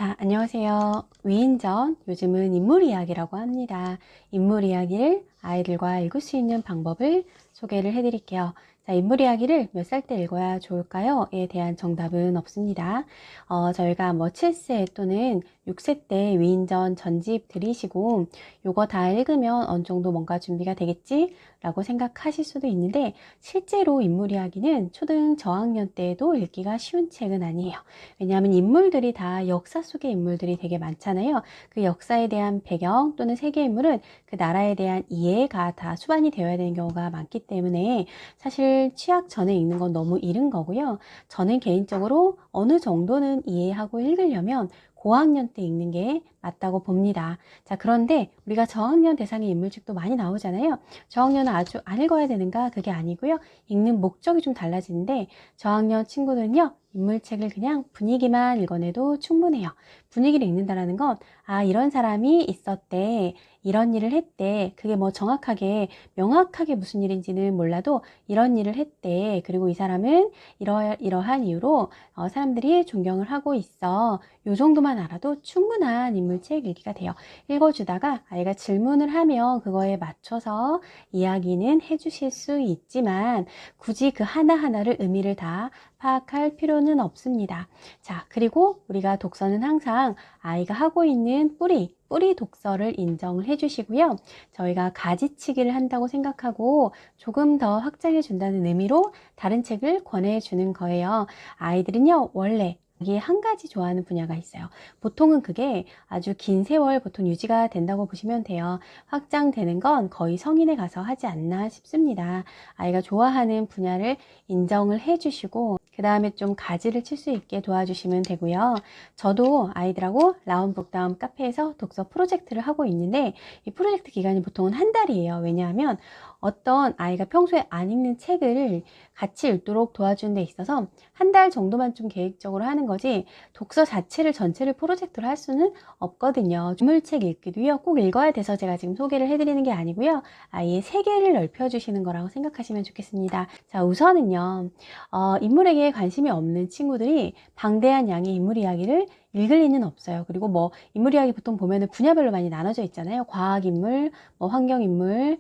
자, 안녕하세요. 위인전, 요즘은 인물 이야기라고 합니다. 인물 이야기를 아이들과 읽을 수 있는 방법을 소개를 해드릴게요. 자, 인물 이야기를 몇 살 때 읽어야 좋을까요? 에 대한 정답은 없습니다. 저희가 뭐 7세 또는 6세 때 위인전 전집 들이시고 요거 다 읽으면 어느 정도 뭔가 준비가 되겠지? 라고 생각하실 수도 있는데 실제로 인물 이야기는 초등 저학년 때에도 읽기가 쉬운 책은 아니에요. 왜냐하면 인물들이 다 역사 속의 인물들이 되게 많잖아요. 그 역사에 대한 배경 또는 세계 인물은 그 나라에 대한 이해가 다 수반이 되어야 되는 경우가 많기 때문에 사실 취학 전에 읽는 건 너무 이른 거고요. 저는 개인적으로 어느 정도는 이해하고 읽으려면 고학년 때 읽는 게 맞다고 봅니다. 자, 그런데 우리가 저학년 대상의 인물책도 많이 나오잖아요. 저학년은 아주 안 읽어야 되는가? 그게 아니고요. 읽는 목적이 좀 달라지는데 저학년 친구들은요. 인물책을 그냥 분위기만 읽어내도 충분해요. 분위기를 읽는다라는 건 이런 사람이 있었대. 이런 일을 했대. 그게 뭐 정확하게 명확하게 무슨 일인지는 몰라도 이런 일을 했대. 그리고 이 사람은 이러한 이유로 사람들이 존경을 하고 있어. 요 정도만 알아도 충분한 인물책 읽기가 돼요. 읽어주다가 아이가 질문을 하면 그거에 맞춰서 이야기는 해주실 수 있지만 굳이 그 하나하나를 의미를 다 파악할 필요는 없습니다. 자, 그리고 우리가 독서는 항상 아이가 하고 있는 뿌리 독서를 인정을 해주시고요. 저희가 가지치기를 한다고 생각하고 조금 더 확장해 준다는 의미로 다른 책을 권해주는 거예요. 아이들은요, 원래 이게 한 가지 좋아하는 분야가 있어요. 보통은 그게 아주 긴 세월 보통 유지가 된다고 보시면 돼요. 확장되는 건 거의 성인에 가서 하지 않나 싶습니다. 아이가 좋아하는 분야를 인정을 해주시고 그 다음에 좀 가지를 칠 수 있게 도와주시면 되고요. 저도 아이들하고 라운북다운 카페에서 독서 프로젝트를 하고 있는데 이 프로젝트 기간이 보통은 한 달이에요. 왜냐하면 어떤 아이가 평소에 안 읽는 책을 같이 읽도록 도와주는 데 있어서 한 달 정도만 좀 계획적으로 하는 거지 독서 자체를 전체를 프로젝트로 할 수는 없거든요. 인물책 읽기도요. 꼭 읽어야 돼서 제가 지금 소개를 해드리는 게 아니고요. 아이의 세계를 넓혀주시는 거라고 생각하시면 좋겠습니다. 자, 우선은요. 인물에게 관심이 없는 친구들이 방대한 양의 인물 이야기를 읽을 리는 없어요. 그리고 뭐 인물 이야기 보통 보면은 분야별로 많이 나눠져 있잖아요. 과학 인물, 뭐 환경 인물,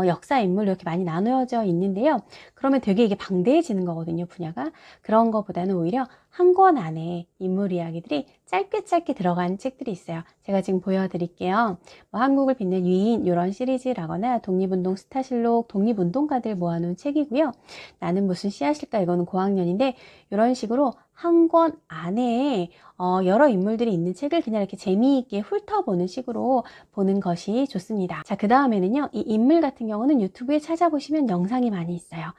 역사 인물 이렇게 많이 나누어져 있는데요. 그러면 되게 이게 방대해지는 거거든요. 분야가. 그런 거보다는 오히려 한 권 안에 인물 이야기들이 짧게 들어간 책들이 있어요. 제가 지금 보여드릴게요. 뭐 한국을 빛낸 위인 이런 시리즈라거나 독립운동 스타실록 독립운동가들 모아놓은 책이고요. 나는 무슨 씨앗일까 이거는 고학년인데 이런 식으로 한 권 안에 여러 인물들이 있는 책을 그냥 이렇게 재미있게 훑어보는 식으로 보는 것이 좋습니다. 자, 그 다음에는요. 이 인물 같은 경우는 유튜브에 찾아보시면 영상이 많이 있어요.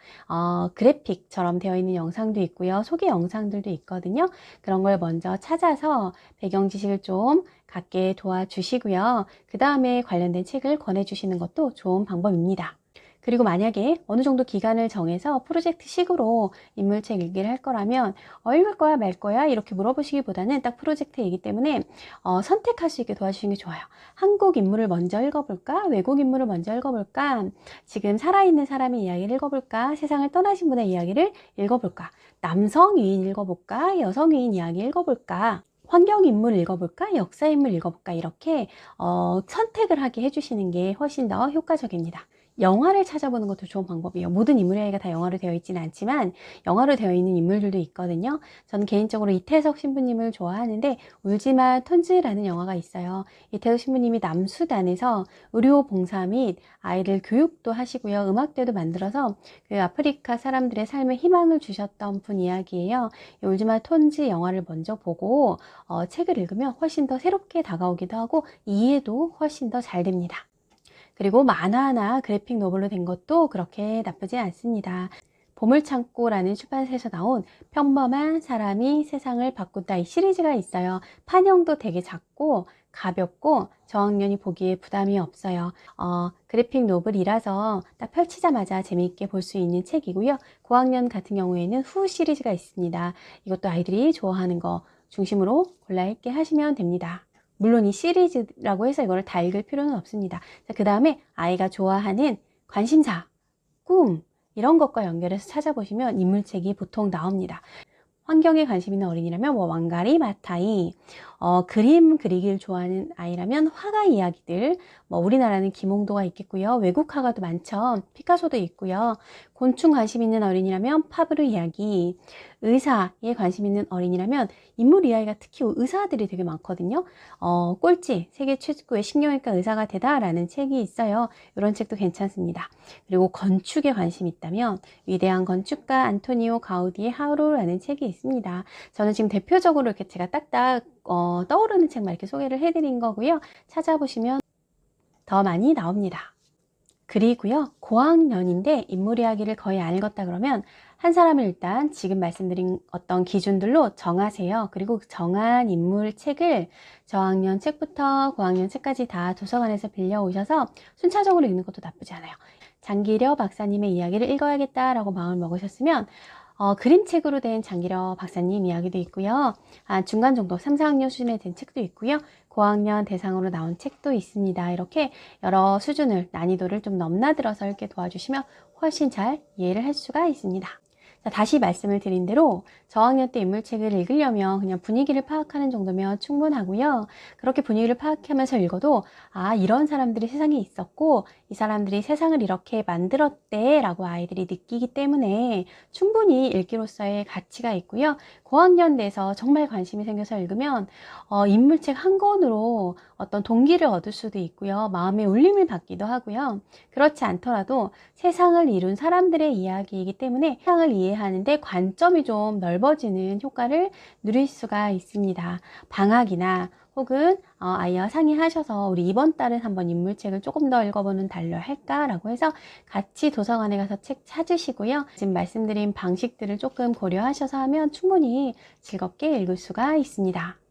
그래픽처럼 되어 있는 영상도 있고요. 소개 영상들도 있거든요. 그런 걸 먼저 찾아서 배경 지식을 좀 갖게 도와주시고요. 그 다음에 관련된 책을 권해주시는 것도 좋은 방법입니다. 그리고 만약에 어느 정도 기간을 정해서 프로젝트식으로 인물책 읽기를 할 거라면 읽을 거야 말 거야 이렇게 물어보시기보다는 딱 프로젝트이기 때문에 선택할 수 있게 도와주시는 게 좋아요. 한국 인물을 먼저 읽어볼까? 외국 인물을 먼저 읽어볼까? 지금 살아있는 사람의 이야기를 읽어볼까? 세상을 떠나신 분의 이야기를 읽어볼까? 남성 위인 읽어볼까? 여성 위인 이야기 읽어볼까? 환경 인물 읽어볼까? 역사 인물 읽어볼까? 이렇게 선택을 하게 해주시는 게 훨씬 더 효과적입니다. 영화를 찾아보는 것도 좋은 방법이에요. 모든 인물 이야기가 다 영화로 되어 있지는 않지만 영화로 되어 있는 인물들도 있거든요. 저는 개인적으로 이태석 신부님을 좋아하는데 울지마 톤즈라는 영화가 있어요. 이태석 신부님이 남수단에서 의료봉사 및 아이들 교육도 하시고요. 음악대도 만들어서 그 아프리카 사람들의 삶에 희망을 주셨던 분 이야기예요. 이 울지마 톤즈 영화를 먼저 보고 책을 읽으면 훨씬 더 새롭게 다가오기도 하고 이해도 훨씬 더 잘 됩니다. 그리고 만화나 그래픽 노블로 된 것도 그렇게 나쁘지 않습니다. 보물창고라는 출판사에서 나온 평범한 사람이 세상을 바꾼다 이 시리즈가 있어요. 판형도 되게 작고 가볍고 저학년이 보기에 부담이 없어요. 그래픽 노블이라서 딱 펼치자마자 재미있게 볼 수 있는 책이고요. 고학년 같은 경우에는 후 시리즈가 있습니다. 이것도 아이들이 좋아하는 거 중심으로 골라 읽게 하시면 됩니다. 물론 이 시리즈라고 해서 이거를 다 읽을 필요는 없습니다. 그 다음에 아이가 좋아하는 관심사, 꿈 이런 것과 연결해서 찾아보시면 인물책이 보통 나옵니다. 환경에 관심 있는 어린이라면 뭐 왕가리, 마타이, 그림 그리기를 좋아하는 아이라면 화가 이야기들, 뭐 우리나라는 김홍도가 있겠고요. 외국 화가도 많죠. 피카소도 있고요. 곤충 관심 있는 어린이라면 파브르 이야기, 의사에 관심 있는 어린이라면 인물 이야기가 특히 의사들이 되게 많거든요. 꼴찌, 세계 최고의 신경외과 의사가 되다라는 책이 있어요. 이런 책도 괜찮습니다. 그리고 건축에 관심 있다면 위대한 건축가 안토니오 가우디의 하루라는 책이 있습니다. 저는 지금 대표적으로 이렇게 제가 딱딱 떠오르는 책만 이렇게 소개를 해드린 거고요. 찾아보시면 더 많이 나옵니다. 그리고요, 고학년인데 인물 이야기를 거의 안 읽었다 그러면 한 사람을 일단 지금 말씀드린 어떤 기준들로 정하세요. 그리고 정한 인물 책을 저학년 책부터 고학년 책까지 다 도서관에서 빌려오셔서 순차적으로 읽는 것도 나쁘지 않아요. 장기려 박사님의 이야기를 읽어야겠다라고 마음을 먹으셨으면 그림책으로 된 장기려 박사님 이야기도 있고요. 중간 정도 3, 4학년 수준에 된 책도 있고요. 고학년 대상으로 나온 책도 있습니다. 이렇게 여러 수준을, 난이도를 좀 넘나들어서 이렇게 도와주시면 훨씬 잘 이해를 할 수가 있습니다. 자, 다시 말씀을 드린 대로 저학년 때 인물책을 읽으려면 그냥 분위기를 파악하는 정도면 충분하고요. 그렇게 분위기를 파악하면서 읽어도 이런 사람들이 세상에 있었고 이 사람들이 세상을 이렇게 만들었대 라고 아이들이 느끼기 때문에 충분히 읽기로서의 가치가 있고요. 고학년 돼서 정말 관심이 생겨서 읽으면 인물책 한 권으로 어떤 동기를 얻을 수도 있고요. 마음의 울림을 받기도 하고요. 그렇지 않더라도 세상을 이룬 사람들의 이야기이기 때문에 세상을 이해하는데 관점이 좀 넓어지는 효과를 누릴 수가 있습니다. 방학이나 혹은 아이와 상의하셔서 우리 이번 달은 한번 인물책을 조금 더 읽어보는 달로 할까라고 해서 같이 도서관에 가서 책 찾으시고요. 지금 말씀드린 방식들을 조금 고려하셔서 하면 충분히 즐겁게 읽을 수가 있습니다.